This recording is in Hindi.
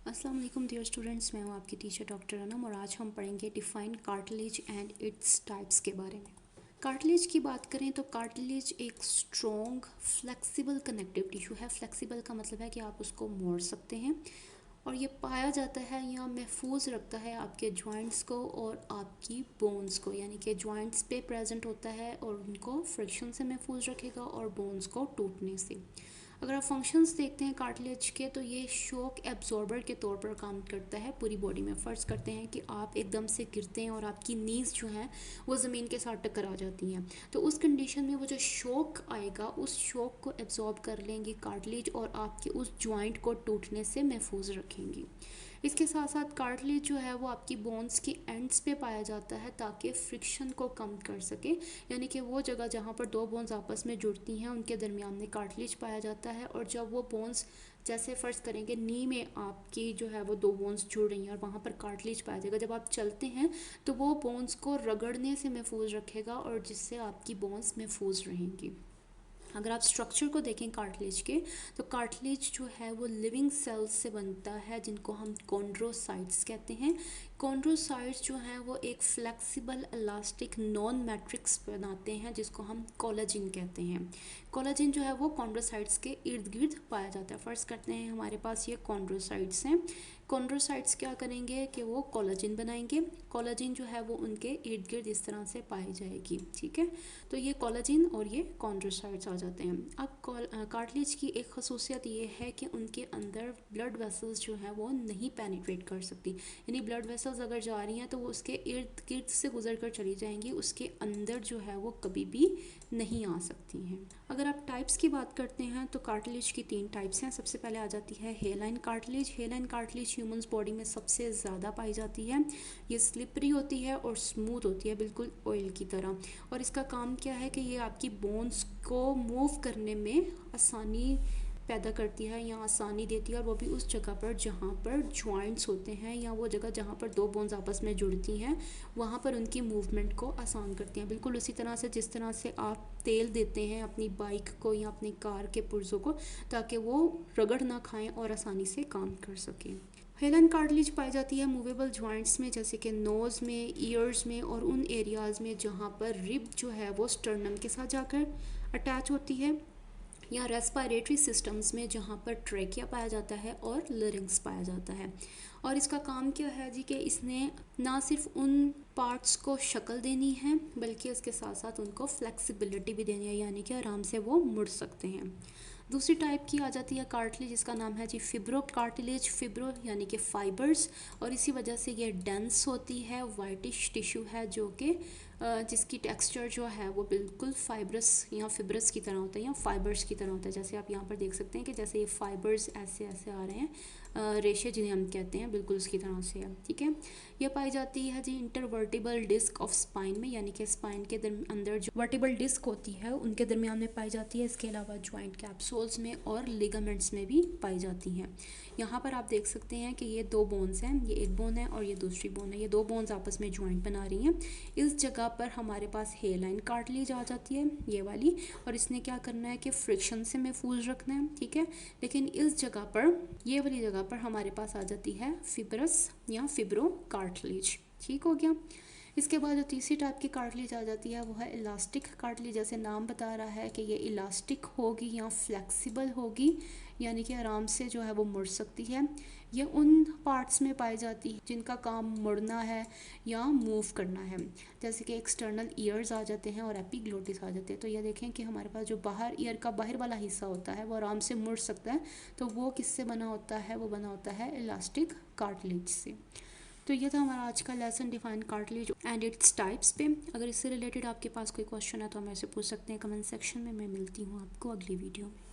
अस्सलाम वालेकुम डियर स्टूडेंट्स, मैं हूँ आपकी टीचर डॉक्टर अनम और आज हम पढ़ेंगे define cartilage and its types के बारे में। कार्टिलेज की बात करें तो कार्टिलेज एक स्ट्रॉन्ग फ्लेक्सिबल कनेक्टिव टिश्यू है। फ्लेक्सिबल का मतलब है कि आप उसको मोड़ सकते हैं और ये पाया जाता है या महफूज रखता है आपके जॉइंट्स को और आपकी बोन्स को, यानी कि जॉइंट्स पे प्रेजेंट होता है और उनको फ्रिक्शन से महफूज रखेगा और बोन्स को टूटने से। अगर आप फंक्शंस देखते हैं कार्टिलेज के तो ये शॉक एब्जॉर्बर के तौर पर काम करता है पूरी बॉडी में। फ़र्ज़ करते हैं कि आप एकदम से गिरते हैं और आपकी नीज़ जो हैं वो ज़मीन के साथ टकरा जाती हैं, तो उस कंडीशन में वो जो शॉक आएगा उस शॉक को एब्जॉर्ब कर लेंगी कार्टिलेज और आपके उस जॉइंट को टूटने से महफूज रखेंगी। इसके साथ साथ कार्टिलेज जो है वो आपकी बोन्स की एंड्स पे पाया जाता है ताकि फ्रिक्शन को कम कर सके, यानी कि वो जगह जहाँ पर दो बोन्स आपस में जुड़ती हैं उनके दरमियान में कार्टिलेज पाया जाता है। और जब वो बोन्स, जैसे फ़र्ज़ करेंगे नी में आपकी जो है वो दो बोन्स जुड़ रही हैं और वहाँ पर कार्टिलेज पाया जाएगा, जब आप चलते हैं तो वो बोन्स को रगड़ने से महफूज रखेगा और जिससे आपकी बोन्स महफूज रहेंगी। अगर आप स्ट्रक्चर को देखें कार्टिलेज के तो कार्टिलेज जो है वो लिविंग सेल्स से बनता है जिनको हम कॉन्ड्रोसाइट्स कहते हैं। कॉन्ड्रोसाइट्स जो हैं वो एक फ्लेक्सिबल इलास्टिक नॉन मैट्रिक्स बनाते हैं जिसको हम कोलेजन कहते हैं। कोलेजन जो है वो कॉन्ड्रोसाइट्स के इर्द गिर्द पाया जाता है। फ़र्ज़ करते हैं हमारे पास ये कॉन्ड्रोसाइट्स हैं। कॉन्ड्रोसाइट्स क्या करेंगे कि वो कोलेजन बनाएंगे। कोलेजन जो है वो उनके इर्द गिर्द इस तरह से पाई जाएगी, ठीक है। तो ये कोलेजन और ये कॉन्ड्रोसाइट्स आ जाते हैं। अब कार्टिलेज की एक खसूसियत ये है कि उनके अंदर ब्लड वेसल्स जो हैं वो नहीं पेनिट्रेट कर सकती, यानी ब्लड वेसल्स अगर जा रही हैं तो वो उसके इर्द गिर्द से गुजर कर चली जाएंगी, उसके अंदर जो है वो कभी भी नहीं आ सकती हैं। अगर आप टाइप्स की बात करते हैं तो कार्टिलेज की 3 टाइप्स हैं। सबसे पहले आ जाती है हेलाइन कार्टिलेज। हेलाइन कार्टिलेज ह्यूमन्स बॉडी में सबसे ज़्यादा पाई जाती है। ये स्लिपरी होती है और स्मूथ होती है, बिल्कुल ऑयल की तरह। और इसका काम क्या है कि ये आपकी बोन्स को मूव करने में आसानी पैदा करती है या आसानी देती है, और वो भी उस जगह पर जहाँ पर जॉइंट्स होते हैं या वो जगह जहाँ पर दो बोन्स आपस में जुड़ती हैं वहाँ पर उनकी मूवमेंट को आसान करती हैं। बिल्कुल उसी तरह से जिस तरह से आप तेल देते हैं अपनी बाइक को या अपनी कार के पुर्जों को ताकि वो रगड़ ना खाएं और आसानी से काम कर सकें। हेलन कार्टिलेज पाई जाती है मूवेबल जॉइंट्स में, जैसे कि नोज़ में, ईयर्स में और उन एरियाज़ में जहाँ पर रिब जो है वो स्टर्नम के साथ जाकर अटैच होती है, या रेस्पिरेटरी सिस्टम्स में जहाँ पर ट्रेकिया पाया जाता है और लरिंक्स पाया जाता है। और इसका काम क्या है जी कि इसने ना सिर्फ उन पार्ट्स को शक्ल देनी है बल्कि इसके साथ साथ उनको फ्लेक्सिबिलिटी भी देनी है, यानी कि आराम से वो मुड़ सकते हैं। दूसरी टाइप की आ जाती है कार्टिलेज, जिसका नाम है जी फिब्रो कार्टिलेज। फिब्रो यानी कि फाइबर्स, और इसी वजह से ये डेंस होती है, वाइटिश टिश्यू है जो कि जिसकी टेक्सचर जो है वो बिल्कुल फाइब्रस या फिब्रस की तरह होता है या फाइबर्स की तरह होता है। जैसे आप यहाँ पर देख सकते हैं कि जैसे ये फाइबर्स ऐसे ऐसे आ रहे हैं, रेशे जिन्हें हम कहते हैं, बिल्कुल उसकी तरह से है, ठीक है। ये पाई जाती है जी इंटरवर्टिबल डिस्क ऑफ स्पाइन में, यानी कि स्पाइन के अंदर जो वर्टिबल डिस्क होती है उनके दरमियान में पाई जाती है। इसके अलावा ज्वाइंट कैप्सूल्स में और लिगामेंट्स में भी पाई जाती हैं। यहाँ पर आप देख सकते हैं कि ये दो बोन्स हैं, ये एक बोन है और ये दूसरी बोन है, ये दो बोन्स आपस में ज्वाइंट बना रही हैं। इस जगह पर हमारे पास हेलाइन कार्टिलेज आ जाती है, ये वाली, और इसने क्या करना है कि फ्रिक्शन से महफूज रखना है, ठीक है। लेकिन इस जगह पर, ये वाली जगह पर हमारे पास आ जाती है फिब्रस या फिब्रो कार्टिलेज, ठीक हो गया। इसके बाद जो तीसरी टाइप की कार्टिलेज आ जाती है वो है इलास्टिक कार्टिलेज। जैसे नाम बता रहा है कि ये इलास्टिक होगी या फ्लेक्सिबल होगी, यानी कि आराम से जो है वो मुड़ सकती है। ये उन पार्ट्स में पाई जाती है जिनका काम मुड़ना है या मूव करना है, जैसे कि एक्सटर्नल ईयर्स आ जाते हैं और एपिग्लोटिस आ जाते हैं। तो ये देखें कि हमारे पास जो बाहर ईयर का बाहर वाला हिस्सा होता है वो आराम से मुड़ सकता है, तो वो किससे बना होता है, वो बना होता है इलास्टिक कार्टिलेज से। तो ये था हमारा आज का lesson define cartilage and its types पे। अगर इससे रिलेटेड आपके पास कोई क्वेश्चन है तो हम ऐसे पूछ सकते हैं कमेंट सेक्शन में। मैं मिलती हूँ आपको अगली वीडियो में।